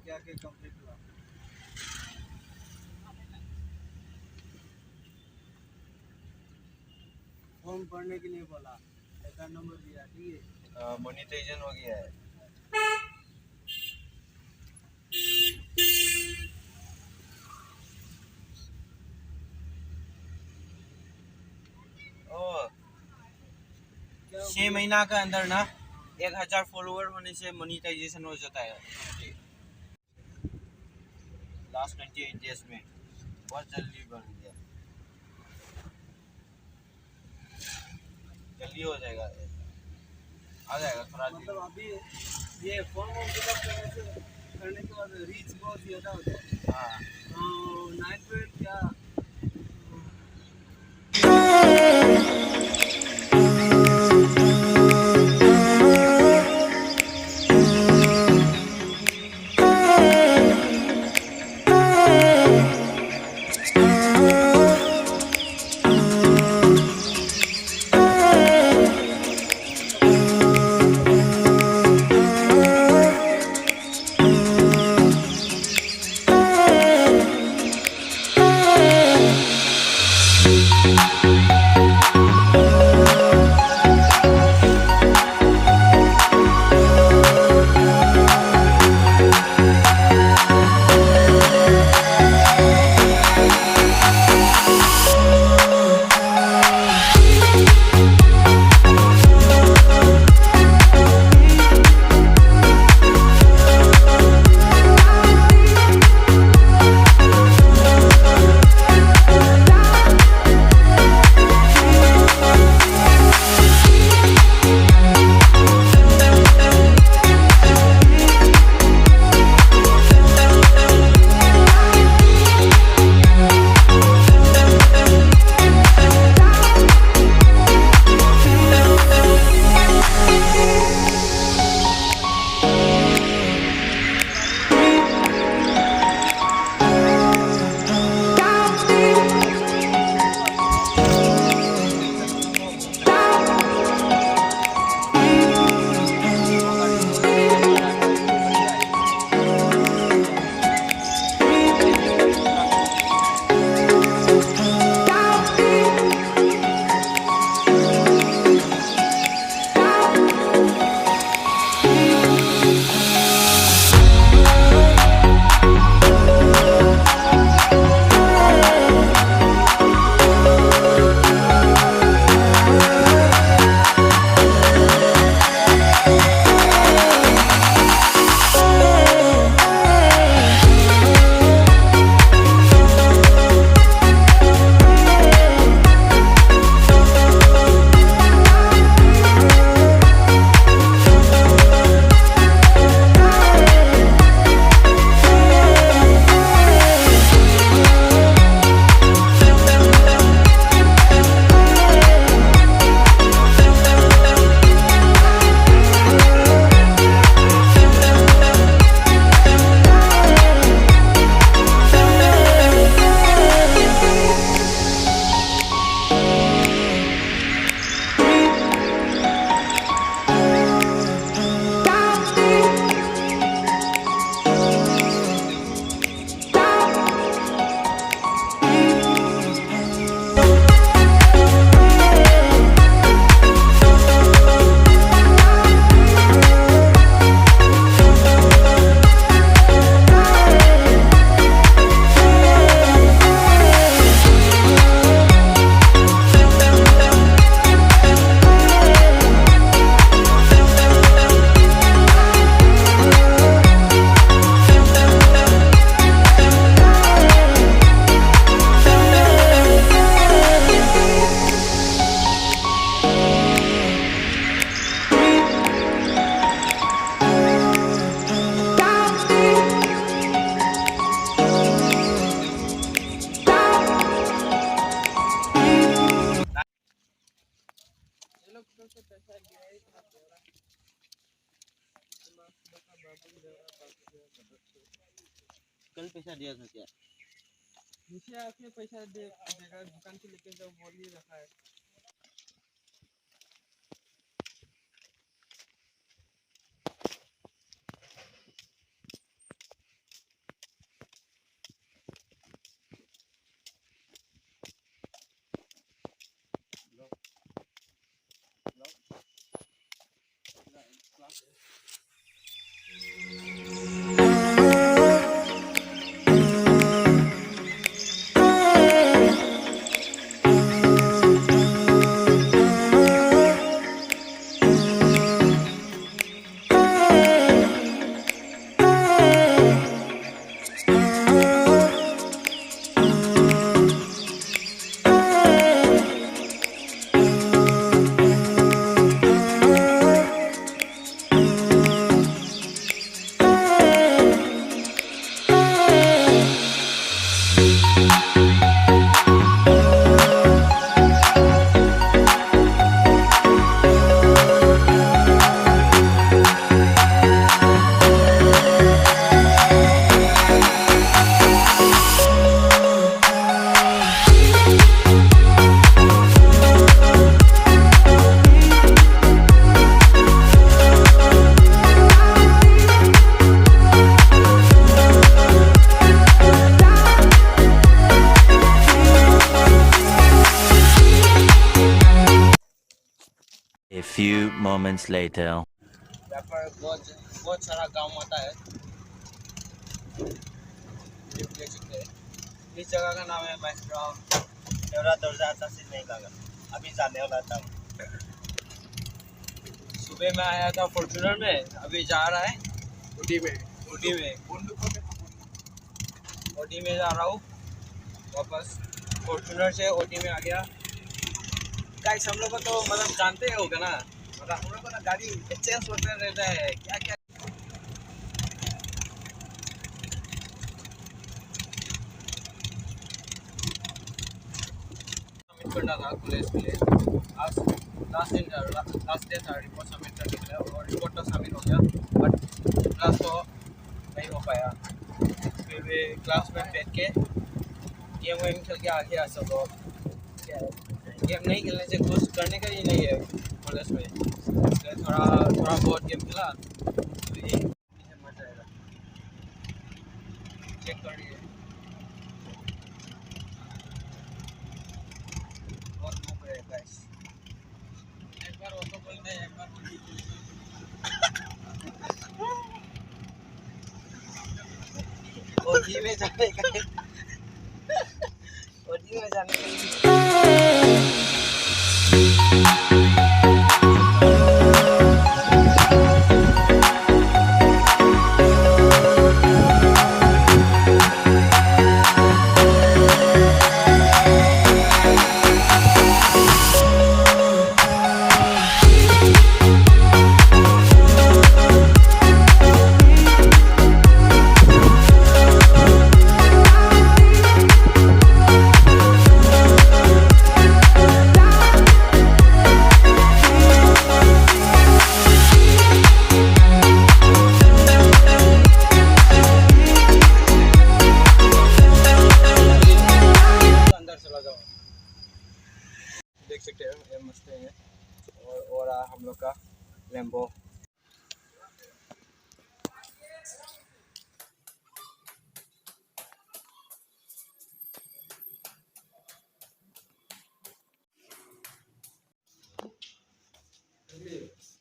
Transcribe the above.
क्या क्या कंप्लीट हुआ? फॉर्म भरने के लिए बोला, अकाउंट नंबर दिया, ठीक है। मोनेटाइजेशन हो गया है। ओ 6 महीना का अंदर ना 1000 फॉलोवर होने से मोनेटाइजेशन हो जाता है। लास्ट 28 डेज में बहुत जल्दी बन गया, जल्दी हो जाएगा, आ जाएगा थोड़ा। मतलब अभी ये फॉर्म फिलअप करने के बाद रीच बहुत ज़्यादा हो जाए। हाँ तो 9 क्या कल पैसा दिया था क्या? नीचे आके पैसा देगा, दुकान से लेके जाओ बोल ही रखा है। A few moments later. यहाँ पर बहुत सारा गांव आता है। ये देख सकते हैं। इस जगह का नाम है मैस्ट्राउ। एउटा दर्जा आता से नहीं लगा अभी जाने वाला था सुबह में आया था फॉर्च्यूनर में, अभी जा रहा है उटी में ओटी में जा रहा हूँ वापस। फॉर्च्यूनर से ओटी में आ गया। गाइस हम लोग को तो मतलब जानते होगा ना, मतलब हम लोग को ना गाड़ी चेंज होता रहता है क्या क्या। सबमिट करना था कॉलेज के लिए। आज लास्ट डे था रिपोर्ट सबमिट करने के लिए, और रिपोर्ट तो सबमिट हो गया बट क्लास तो नहीं हो पाया। फिर भी क्लास में बैठ के गेम वेम खेल के आ गया सब लोग। गेम नहीं खेलने से कुछ करने का ही नहीं है कॉलेज में, इसलिए थोड़ा बहुत गेम खेला तो ये मजा आएगा। चेक करिए बहुत घूम रहे हैं गाइस। एक बार ऑटो बोलते हैं, एक बार ओटी में जाने का ओटी में जाने का देख सकते हैं। ये मस्त है और हम लोग का लैम्बो।